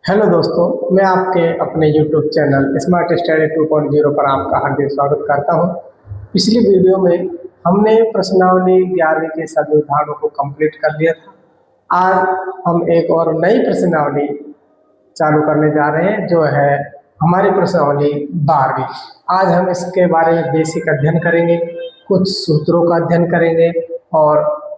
Hello दोस्तों, मैं आपके अपने YouTube चैनल स्मार्ट स्टडी 2.0 पर आपका हार्दिक स्वागत करता हूं। पिछली वीडियो में हमने प्रश्नावली 11वीं के सभी भागों को कंप्लीट कर लिया था। आज हम एक और नई प्रश्नावली चालू करने जा रहे हैं, जो है हमारी प्रश्नावली 12वीं। आज हम इसके बारे में बेसिक अध्ययन करेंगे, कुछ सूत्रों का अध्ययन करेंगे और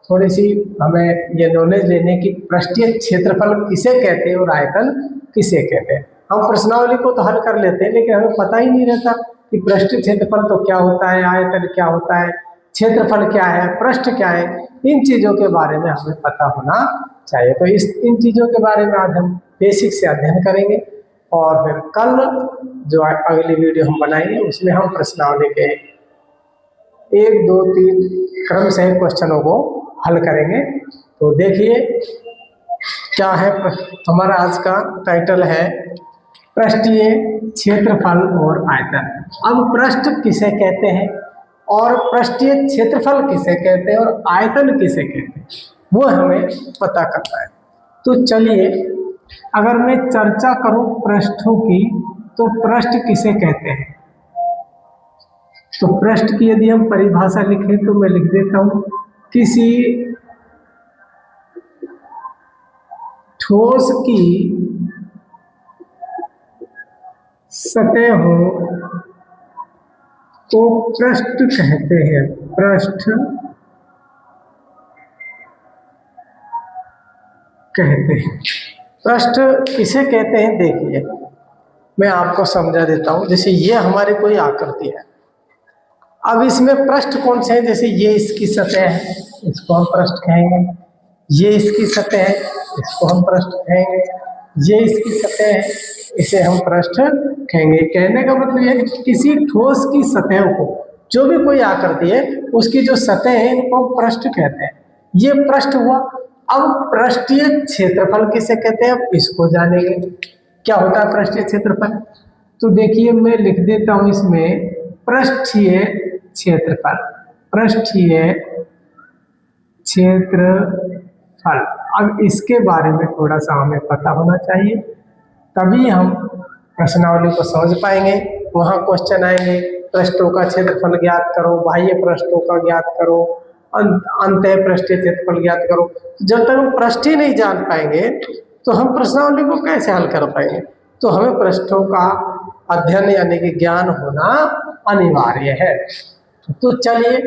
थोड़ी सी हमें ये नॉलेज लेने की पृष्ठीय क्षेत्रफल किसे कहते हैं और आयतन किसे कहते हैं। हम प्रश्नावली को तो हल कर लेते हैं, लेकिन हमें पता ही नहीं रहता कि पृष्ठीय क्षेत्रफल तो क्या होता है, आयतन क्या होता है, क्षेत्रफल क्या है, पृष्ठ क्या है। इन चीजों के बारे में हमें पता होना चाहिए। तो इन चीजों के बारे में आज हम बेसिक से अध्ययन करेंगे और फिर कल जो अगली वीडियो हम बनाएंगे उसमें हम प्रश्नावली के 1, 2, 3 क्रम से क्वेश्चनों को हल करेंगे। तो देखिए क्या है, हमारा आज का टाइटल है पृष्ठीय क्षेत्रफल और आयतन। अब पृष्ठ किसे कहते हैं और पृष्ठीय क्षेत्रफल किसे कहते हैं और आयतन किसे कहते हैं, वो हमें पता करना है। तो चलिए, अगर मैं चर्चा करूं पृष्ठों की, तो पृष्ठ किसे कहते हैं। तो पृष्ठ की यदि हम परिभाषा लिखें तो मैं लिख देता हूं, किसी ठोस की सतह हो तो पृष्ठ कहते हैं। पृष्ठ कहते हैं। पृष्ठ किसे कहते हैं, देखिए मैं आपको समझा देता हूं। जैसे ये हमारी कोई आकृति है, अब इसमें पृष्ठ कौन से हैं। जैसे ये इसकी सतह है, इसको हम पृष्ठ कहेंगे। ये इसकी सतह है, इसको हम पृष्ठ कहेंगे। ये इसकी सतह है, इसे हम पृष्ठ कहेंगे। कहने का मतलब यह है कि किसी ठोस की सतह को, जो भी कोई आकृति है उसकी जो सतह है, इनको पृष्ठ कहते हैं। ये पृष्ठ हुआ। अब पृष्ठीय क्षेत्रफल किसे कहते हैं, अब इसको जानेंगे। क्या होता है पृष्ठीय क्षेत्रफल। तो देखिए मैं लिख देता हूं इसमें पृष्ठीय क्षेत्रफल। पृष्ठीय क्षेत्रफल, अब इसके बारे में थोड़ा सा हमें पता होना चाहिए, तभी हम प्रश्नावली को समझ पाएंगे। वहां क्वेश्चन आएंगे, पृष्ठों का क्षेत्रफल ज्ञात करो, बाह्य पृष्ठों का ज्ञात करो, अंतः पृष्ठीय क्षेत्रफल ज्ञात करो। जब तक हम पृष्ठ ही नहीं जान पाएंगे तो हम प्रश्नावली को कैसे हल कर पाएंगे। तो हमें पृष्ठों का अध्ययन यानी कि ज्ञान होना अनिवार्य है। तो चलिए,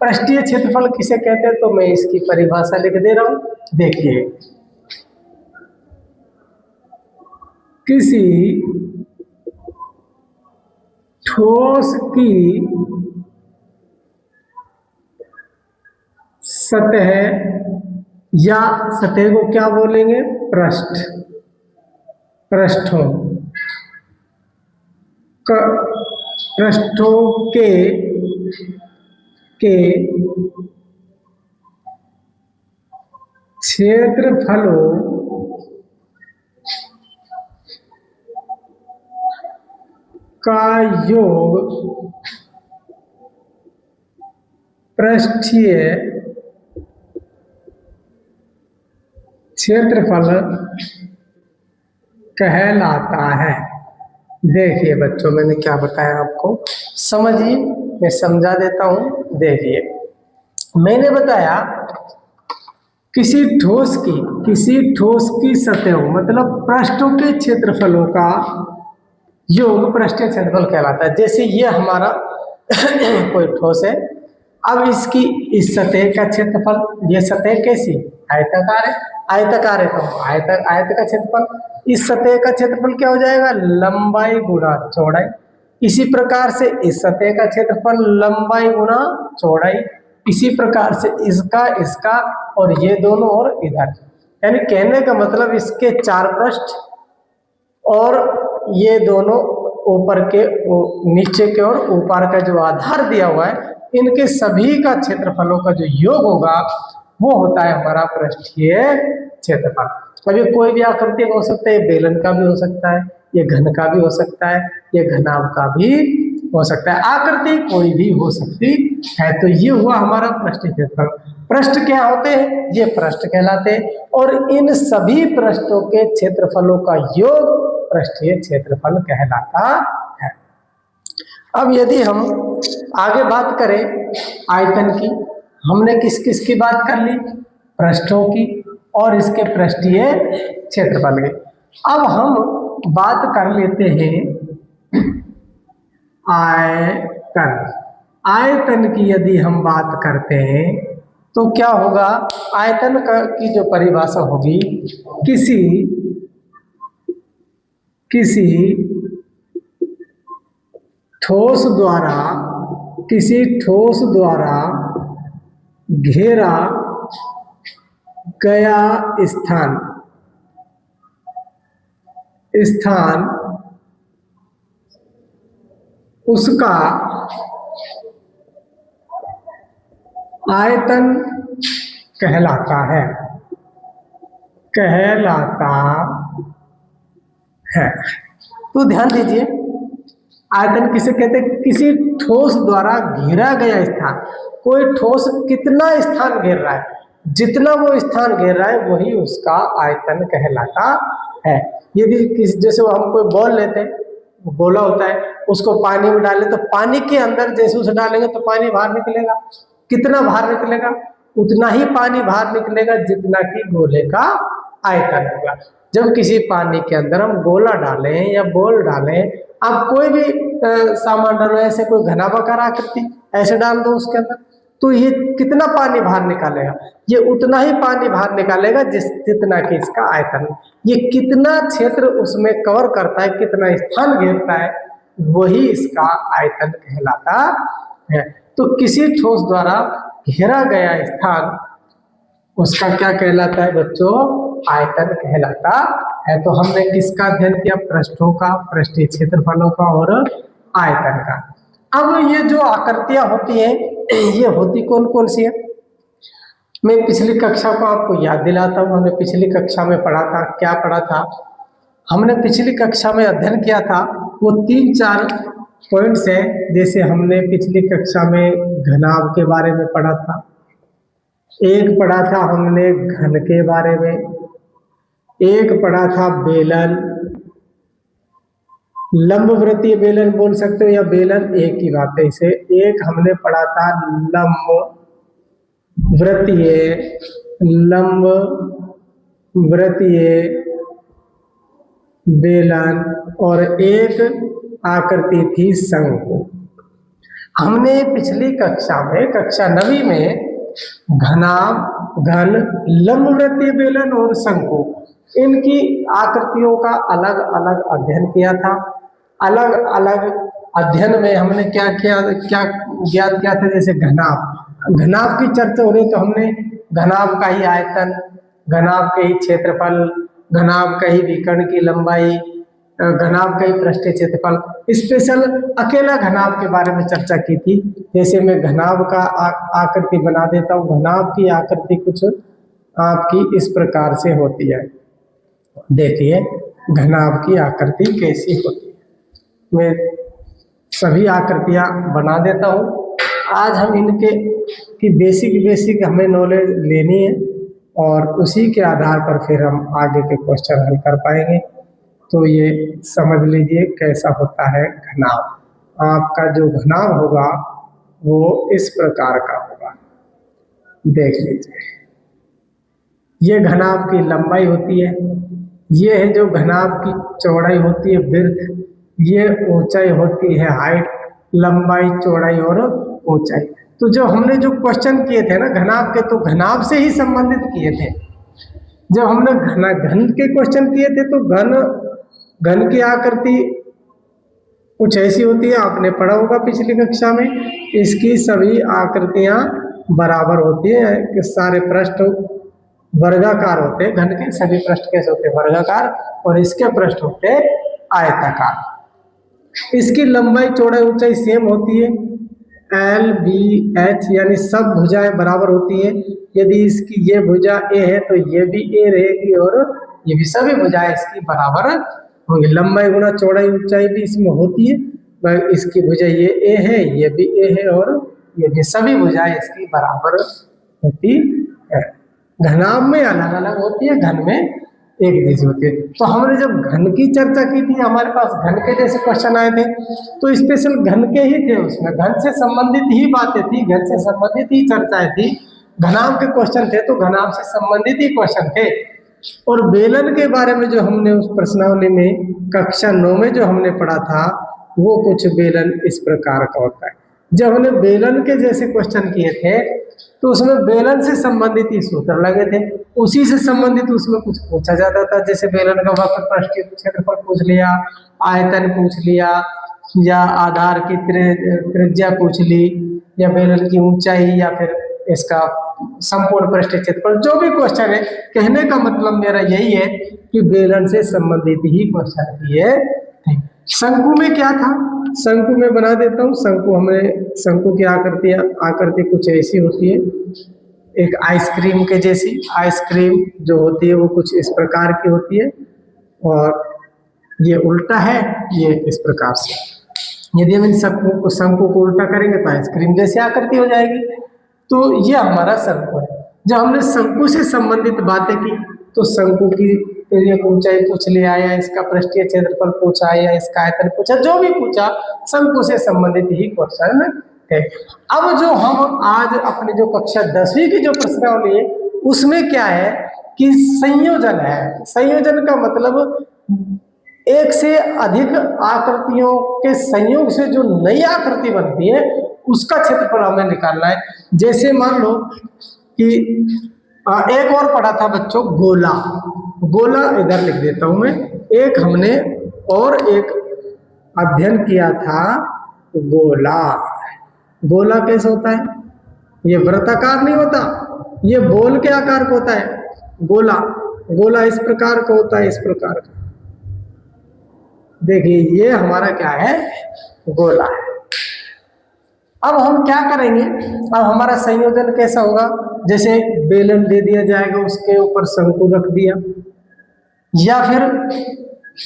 पृष्ठीय क्षेत्रफल किसे कहते हैं, तो मैं इसकी परिभाषा लिख दे रहा हूं। देखिए, किसी ठोस की सतह, या सतह को क्या बोलेंगे, पृष्ठ। पृष्ठों के क्षेत्रफलों का योग पृष्ठीय क्षेत्रफल कहलाता है। देखिए बच्चों, मैंने क्या बताया आपको, समझिए, मैं समझा देता हूं। देखिए, मैंने बताया किसी ठोस की सतह, मतलब पृष्ठों के क्षेत्रफलों का योग पृष्ठीय क्षेत्रफल कहलाता है। जैसे ये हमारा कोई ठोस है, अब इसकी इस सतह का क्षेत्रफल, ये सतह कैसी, आयताकार है। आयताकार है तो आयत का क्षेत्रफल, इस सतह का क्षेत्रफल क्या हो जाएगा, लंबाई गुणा चौड़ाई। इसी प्रकार से इस सतह का क्षेत्रफल लंबाई गुणा चौड़ाई। इसी प्रकार से इसका और ये दोनों और इधर। यानी कहने का मतलब इसके 4 पृष्ठ और ये दोनों ऊपर के नीचे के और ऊपर का जो आधार दिया हुआ है, इनके सभी का क्षेत्रफलों का जो योग होगा वो होता है हमारा पृष्ठीय क्षेत्रफल। अब ये कोई भी आकृति हो सकता है, बेलन का भी हो सकता है, ये घन का भी हो सकता है, ये घनाभ का भी हो सकता है, आकृति कोई भी हो सकती है। तो ये हुआ हमारा पृष्ठीय क्षेत्रफल। पृष्ठ क्या होते हैं? ये पृष्ठ कहलाते हैं और इन सभी पृष्ठों के क्षेत्रफलों का योग पृष्ठीय क्षेत्रफल कहलाता है। अब यदि हम आगे बात करें आयतन की, हमने किस किस की बात कर ली? पृष्ठों की और इसके पृष्ठीय क्षेत्रफल की। अब हम बात कर लेते हैं आयतन। आयतन की यदि हम बात करते हैं तो क्या होगा? आयतन की जो परिभाषा होगी, किसी ठोस द्वारा घेरा गया स्थान उसका आयतन कहलाता है। तो ध्यान दीजिए, आयतन किसे कहते हैं? किसी ठोस द्वारा घेरा गया स्थान। कोई ठोस कितना स्थान घेर रहा है, जितना वो स्थान घेर रहा है वही उसका आयतन कहलाता है। यदि जैसे हम कोई बॉल लेते हैं, गोला होता है, उसको पानी में डालें तो पानी के अंदर जैसे उसे डालेंगे तो पानी बाहर निकलेगा। कितना बाहर निकलेगा? उतना ही पानी बाहर निकलेगा जितना कि गोले का आयतन होगा। जब किसी पानी के अंदर हम गोला डालें या बॉल डालें, आप कोई भी सामान डालो, ऐसे कोई घनाभाकार आकृति ऐसे डाल दो उसके अंदर, तो ये कितना पानी बाहर निकालेगा? ये उतना ही पानी बाहर निकालेगा जितना कि इसका आयतन। ये कितना क्षेत्र उसमें कवर करता है, कितना स्थान घेरता है, वही इसका आयतन कहलाता है। तो किसी ठोस द्वारा घेरा गया स्थान, उसका क्या कहलाता है बच्चों? आयतन कहलाता है। तो हमने किसका अध्ययन किया? पृष्ठों का, पृष्ठीय क्षेत्रफलों का और आयतन का। अब ये जो आकृतियां होती हैं, ये होती कौन कौन सी है? मैं पिछली कक्षा को आपको याद दिलाता हूँ। हमने पिछली कक्षा में पढ़ा था, क्या पढ़ा था? हमने पिछली कक्षा में अध्ययन किया था वो 3-4 पॉइंट्स हैं। जैसे हमने पिछली कक्षा में घनाभ के बारे में पढ़ा था, एक पढ़ा था हमने घन के बारे में, एक पढ़ा था बेलन, लंबवृत्तीय बेलन बोल सकते हो या बेलन, एक ही बात है इसे। एक हमने पढ़ा था लंबवृत्तीय बेलन और एक आकृति थी शंकु। हमने पिछली कक्षा में, कक्षा 9वीं में घनाभ, घन, लंबवृत्तीय बेलन और शंकु, इनकी आकृतियों का अलग अलग अध्ययन किया था। अलग अलग अध्ययन में हमने क्या ज्ञात किया था? जैसे घनाभ की चर्चा हो रही तो हमने घनाभ का ही आयतन, घनाभ के ही क्षेत्रफल, घनाभ का ही विकर्ण की लंबाई, घनाभ का ही पृष्ठीय क्षेत्रफल, स्पेशल अकेला घनाभ के बारे में चर्चा की थी। जैसे मैं घनाभ का आकृति बना देता हूँ। घनाभ की आकृति कुछ आपकी इस प्रकार से होती है। देखिए घनाभ की आकृति कैसी होती है। मैं सभी आकृतियां बना देता हूँ। आज हम इनके की बेसिक हमें नॉलेज लेनी है और उसी के आधार पर फिर हम आगे के क्वेश्चन हल कर पाएंगे। तो ये समझ लीजिए कैसा होता है घनाभ। आपका जो घनाभ होगा वो इस प्रकार का होगा। देख लीजिए, ये घनाभ की लंबाई होती है, ये है जो घनाभ की चौड़ाई होती है विड्थ, ये ऊंचाई होती है हाइट, लंबाई, चौड़ाई और ऊंचाई। तो जो हमने जो क्वेश्चन किए थे ना घनाभ के, तो घनाभ से ही संबंधित किए थे। जब हमने घन के क्वेश्चन किए थे तो घन की आकृति कुछ ऐसी होती है, आपने पढ़ा होगा पिछली कक्षा में। इसकी सभी आकृतियां बराबर होती है कि सारे पृष्ठ वर्गाकार होते हैं। घन के सभी पृष्ठ कैसे होते हैं? वर्गाकार, और इसके पृष्ठ होते हैं आयताकार। इसकी लंबाई, चौड़ाई, ऊंचाई सेम होती है, L, B, H, यानी सब भुजाएं बराबर होती है। यदि इसकी ये भुजा A है तो ये भी A रहेगी और ये भी, सभी भुजाएं इसकी बराबर होंगी। लंबाई गुणा चौड़ाई ऊंचाई भी इसमें होती है इसकी भुजा ये ए है, ये भी ए है और ये भी, सभी भुजाएं इसकी बराबर होती है। घनाभ में अलग अलग होती है, घन में एक जैसी होती है। तो हमने जब घन की चर्चा की थी, हमारे पास घन के जैसे क्वेश्चन आए थे, तो स्पेशल घन के ही थे, उसमें घन से संबंधित ही बातें थी, घन से संबंधित ही चर्चाएं थी। घनाभ के क्वेश्चन थे तो घनाभ से संबंधित ही क्वेश्चन थे। और बेलन के बारे में जो हमने उस प्रश्नावली में कक्षा 9 में जो हमने पढ़ा था, वो कुछ बेलन इस प्रकार का होता है। जब हमने बेलन के जैसे क्वेश्चन किए थे तो उसमें बेलन से संबंधित ही सूत्र लगे थे, उसी से संबंधित उसमें कुछ पूछा जाता था। जैसे बेलन का वक्र पृष्ठीय क्षेत्रफल पूछ लिया, आयतन पूछ लिया, या आधार की त्रिज्या पूछ ली, या बेलन की ऊंचाई, या फिर इसका संपूर्ण पृष्ठीय क्षेत्रफल, जो भी क्वेश्चन है। कहने का मतलब मेरा यही है कि बेलन से संबंधित ही क्वेश्चन किए थे। शंकु में क्या था, शंकु में बना देता हूँ। शंकु की आकृति कुछ ऐसी होती है, एक आइसक्रीम के जैसी। आइसक्रीम जो होती है वो कुछ इस प्रकार की होती है, और ये उल्टा है, ये इस प्रकार से। यदि हम इन शंकु को उल्टा करेंगे तो आइसक्रीम जैसी आकृति हो जाएगी। तो ये हमारा शंकु है। जब हमने शंकु से संबंधित बातें की तो शंकु की ऊंचाई पूछ लिया, या इसका पृष्ठीय क्षेत्रफल पूछा, या इसका आयतन पूछा, जो भी पूछा शंकु से संबंधित ही क्वेश्चन है। अब जो हम आज अपने जो कक्षा 10वीं की जो प्रश्नावली है उसमें क्या है कि संयोजन है। संयोजन का मतलब एक से अधिक आकृतियों के संयोग से जो नई आकृति बनती है उसका क्षेत्रफल हमें निकालना है। जैसे मान लो कि एक और पढ़ा था बच्चों, गोला। गोला इधर लिख देता हूं मैं। एक हमने और एक अध्ययन किया था गोला। गोला कैसे होता है, ये वृत्ताकार नहीं होता, ये बोल के आकार का होता है गोला। गोला इस प्रकार का होता है, इस प्रकार का। देखिए ये हमारा क्या है, गोला है। अब हम क्या करेंगे, अब हमारा संयोजन कैसा होगा, जैसे बेलन दे दिया जाएगा, उसके ऊपर शंकु रख दिया, या फिर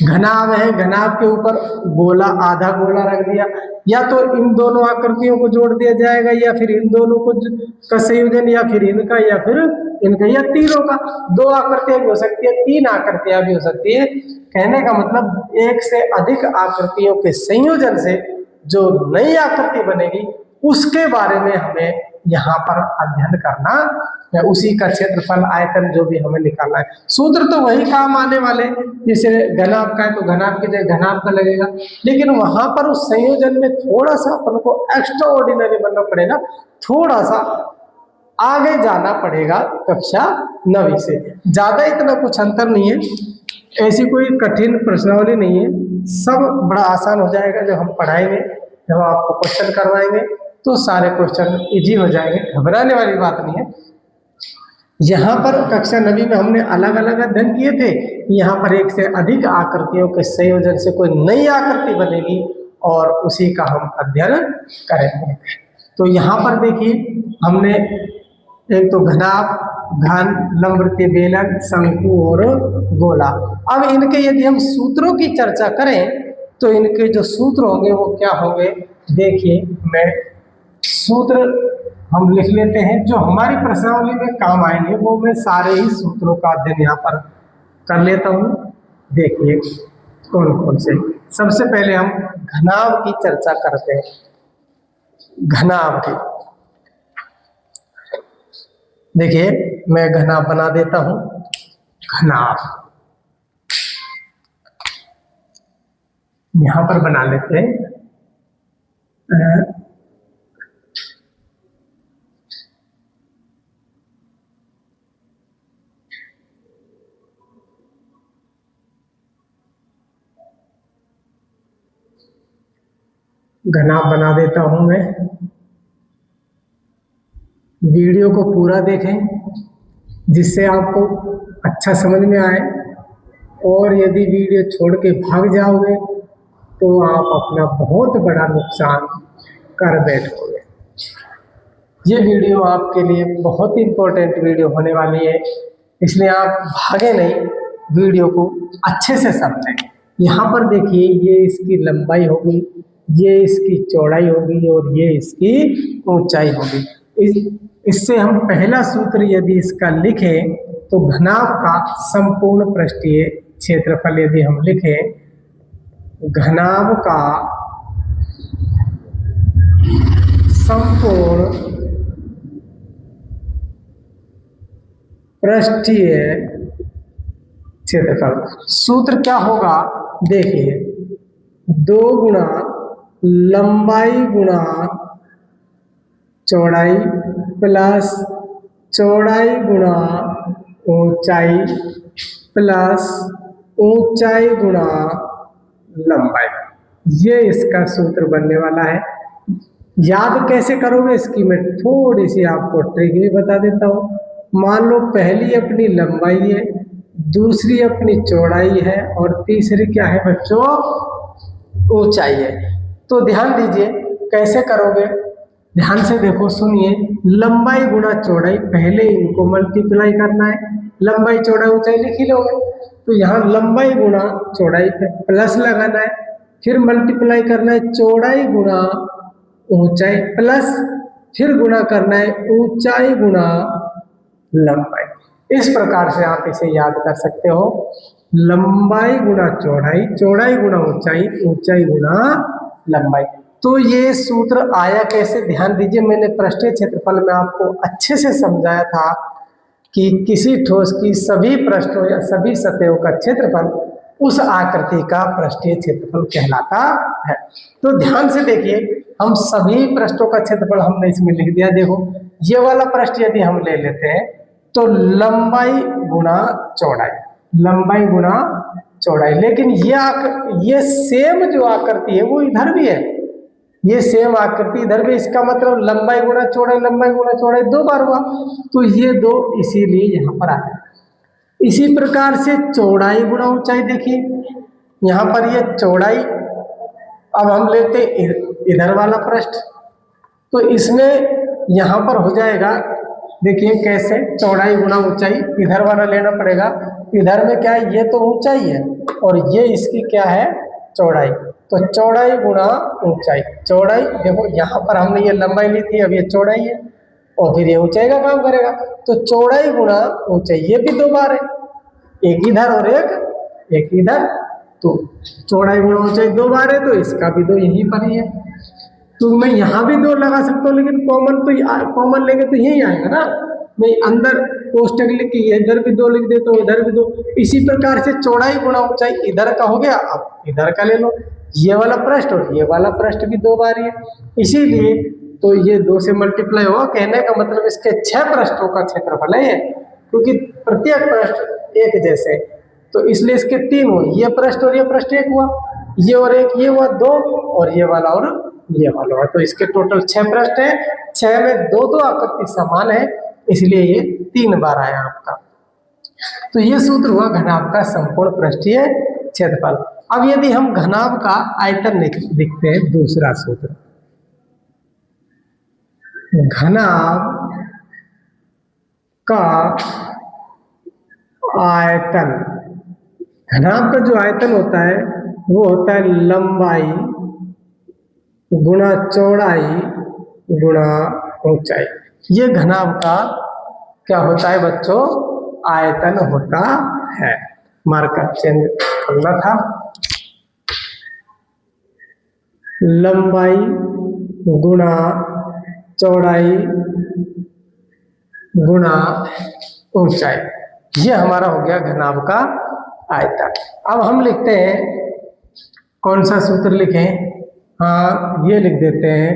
घनाभ है, घनाभ के ऊपर गोला, आधा गोला रख दिया, या तो इन दोनों आकृतियों को जोड़ दिया जाएगा, या फिर इन दोनों को का संयोजन, या फिर इनका, या फिर इनका, या तीनों का। 2 आकृतियां भी हो सकती है, 3 आकृतियां भी हो सकती है। कहने का मतलब एक से अधिक आकृतियों के संयोजन से जो नई आकृति बनेगी उसके बारे में हमें यहाँ पर अध्ययन करना है। उसी का क्षेत्रफल, आयतन जो भी हमें निकालना है। सूत्र तो वही काम आने वाले, जैसे घनाभ का है तो घनाभ की जगह घनाभ का लगेगा, लेकिन वहां पर उस संयोजन में थोड़ा सा अपन को एक्स्ट्रा ऑर्डिनरी बनना पड़ेगा, थोड़ा सा आगे जाना पड़ेगा कक्षा 9वीं से। ज्यादा इतना कुछ अंतर नहीं है, ऐसी कोई कठिन प्रश्नावली नहीं है, सब बड़ा आसान हो जाएगा। जब हम पढ़ाएंगे, जब आपको क्वेश्चन करवाएंगे तो सारे क्वेश्चन इजी हो जाएंगे, घबराने वाली बात नहीं है। यहाँ पर कक्षा 9वीं में हमने अलग अलग अध्ययन किए थे, यहाँ पर एक से अधिक आकृतियों के संयोजन से कोई नई आकृति बनेगी और उसी का हम अध्ययन करेंगे। तो यहाँ पर देखिए हमने एक तो घनाभ, घन, लंबवृत्तीय बेलन, शंकु और गोला। अब इनके यदि हम सूत्रों की चर्चा करें तो इनके जो सूत्र होंगे वो क्या होंगे, देखिए मैं सूत्र हम लिख लेते हैं जो हमारी प्रश्नावली में काम आएंगे, वो मैं सारे ही सूत्रों का अध्ययन यहाँ पर कर लेता हूँ। देखिए कौन कौन से। सबसे पहले हम घनाभ की चर्चा करते हैं। घनाभ की देखिए मैं घनाभ बना देता हूं। घनाभ यहां पर बना लेते हैं। घनाभ बना देता हूं मैं। वीडियो को पूरा देखें जिससे आपको अच्छा समझ में आए, और यदि वीडियो छोड़ के भाग जाओगे तो आप अपना बहुत बड़ा नुकसान कर बैठोगे। ये वीडियो आपके लिए बहुत इंपॉर्टेंट वीडियो होने वाली है, इसलिए आप भागे नहीं, वीडियो को अच्छे से समझें। यहाँ पर देखिए ये इसकी लंबाई होगी, ये इसकी चौड़ाई होगी और ये इसकी ऊंचाई होगी। इससे हम पहला सूत्र यदि इसका लिखें तो घनाभ का संपूर्ण पृष्ठीय क्षेत्रफल यदि हम लिखें, घनाभ का संपूर्ण पृष्ठीय क्षेत्रफल, सूत्र क्या होगा देखिए, 2 गुणा लंबाई गुणा चौड़ाई प्लस चौड़ाई गुणा ऊंचाई प्लस ऊंचाई गुणा लंबाई, ये इसका सूत्र बनने वाला है। याद कैसे करोगे इसकी मैं थोड़ी सी आपको ट्रिक भी बता देता हूँ। मान लो पहली अपनी लंबाई है, दूसरी अपनी चौड़ाई है और तीसरी क्या है बच्चों, ऊंचाई है। तो ध्यान दीजिए कैसे करोगे, ध्यान से देखो सुनिए, लंबाई गुणा चौड़ाई, पहले इनको मल्टीप्लाई करना है, लंबाई चौड़ाई ऊंचाई लिख ही लोगे। तो यहाँ लंबाई गुणा चौड़ाई पे प्लस लगाना है, फिर मल्टीप्लाई करना है चौड़ाई गुणा ऊंचाई प्लस फिर गुणा करना है ऊंचाई गुणा लंबाई। इस प्रकार से आप इसे याद कर सकते हो, लंबाई गुणा चौड़ाई, चौड़ाई गुणा ऊंचाई, ऊंचाई गुणा लंबाई। तो ये सूत्र आया कैसे, ध्यान दीजिए, मैंने पृष्ठीय क्षेत्रफल में आपको अच्छे से समझाया था कि किसी ठोस की सभी पृष्ठों या सभी सतहों का क्षेत्रफल उस आकृति का पृष्ठीय क्षेत्रफल कहलाता है। तो ध्यान से देखिए, हम सभी पृष्ठों का क्षेत्रफल हमने इसमें लिख दिया। देखो ये वाला पृष्ठ यदि हम ले लेते हैं तो लंबाई गुणा चौड़ाई, लंबाई गुणा चौड़ाई, लेकिन ये सेम जो आकृति है वो इधर भी है, ये सेम आकृति इधर भी, इसका मतलब लंबाई गुणा चौड़ाई, लंबाई गुणा चौड़ाई 2 बार हुआ, तो ये 2 इसीलिए यहाँ पर आया। इसी प्रकार से चौड़ाई गुणा ऊंचाई, देखिए यहाँ पर ये चौड़ाई, अब हम लेते इधर वाला पृष्ठ, तो इसमें यहाँ पर हो जाएगा, देखिए कैसे, चौड़ाई गुणा ऊंचाई, इधर वाला लेना पड़ेगा, इधर में क्या है, ये तो ऊंचाई है और ये इसकी क्या है, चौड़ाई, तो चौड़ाई गुणा ऊंचाई, चौड़ाई, देखो यहाँ पर हमने ये लंबाई ली थी, अब ये चौड़ाई है और फिर ये ऊंचाई का काम करेगा, तो चौड़ाई गुणा ऊंचाई, ये भी 2 बार है, एक इधर और एक इधर, तो चौड़ाई गुणा ऊंचाई 2 बार है, तो इसका भी 2 यहीं पर ही है। तो मैं यहाँ भी 2 लगा सकता हूँ, लेकिन कॉमन लेंगे तो यही आएगा ना, मैं अंदर कोष्टक लिख के इधर भी 2 लिख देता हूँ, इधर भी 2, इसी प्रकार से चौड़ाई गुणा ऊंचाई इधर का हो गया, अब इधर का ले लो, ये वाला पृष्ठ और ये वाला पृष्ठ भी 2 बार ही है, इसीलिए तो ये 2 से मल्टीप्लाई हुआ, कहने का मतलब इसके 6 पृष्ठों का क्षेत्रफल है ये, क्योंकि प्रत्येक पृष्ठ एक जैसे, तो इसलिए इसके 3 हुए, ये पृष्ठ और ये पृष्ठ 1 हुआ, ये और एक ये हुआ 2, और ये वाला और ये वाला हुआ, तो इसके टोटल 6 पृष्ठ है, 6 में 2 आकृति समान है, इसलिए ये 3 बार आया आपका। तो ये सूत्र हुआ घनाभ का संपूर्ण पृष्ठीय क्षेत्रफल। अब यदि हम घनाभ का आयतन लिखते हैं, दूसरा सूत्र, घनाभ का आयतन, घनाभ का जो आयतन होता है वो होता है लंबाई गुणा चौड़ाई गुणा ऊंचाई, ये घनाभ का क्या होता है बच्चों, आयतन होता है। मार्कर चेंज करना था, लंबाई गुणा चौड़ाई गुणा ऊंचाई, ये हमारा हो गया घनाभ का आयतन। अब हम लिखते हैं, कौन सा सूत्र लिखें, हाँ ये लिख देते हैं,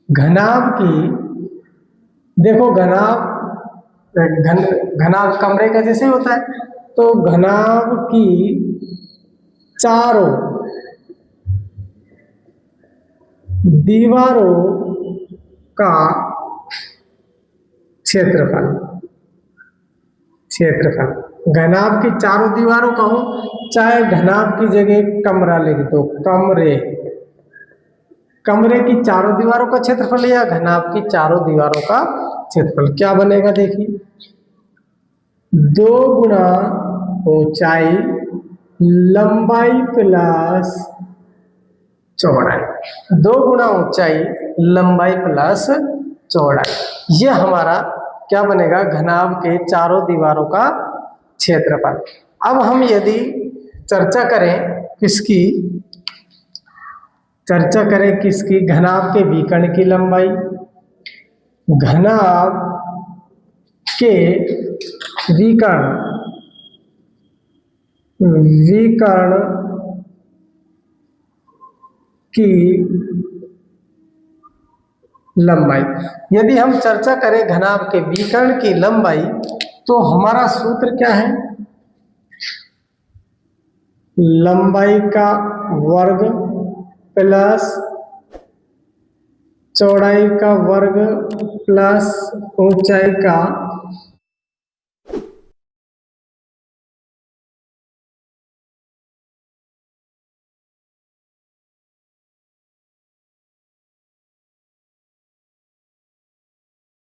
घनाभ की, देखो घनाभ कमरे का जैसे होता है, तो घनाभ की चारों दीवारों का क्षेत्रफल, घनाभ की चारों दीवारों का हो, चाहे घनाभ की जगह कमरा लिख दो, कमरे की चारों दीवारों का क्षेत्रफल या घनाभ की चारों दीवारों का क्षेत्रफल, क्या बनेगा देखिए, 2 गुणा ऊंचाई लंबाई प्लस चौड़ाई, 2 गुना ऊंचाई लंबाई प्लस चौड़ाई, ये हमारा क्या बनेगा, घनाभ के चारों दीवारों का क्षेत्रफल। अब हम यदि चर्चा करें किसकी, घनाभ के विकर्ण की लंबाई, घनाभ के विकर्ण की लंबाई। यदि हम चर्चा करें घनाभ के विकर्ण की लंबाई तो हमारा सूत्र क्या है, लंबाई का वर्ग प्लस चौड़ाई का वर्ग प्लस ऊंचाई का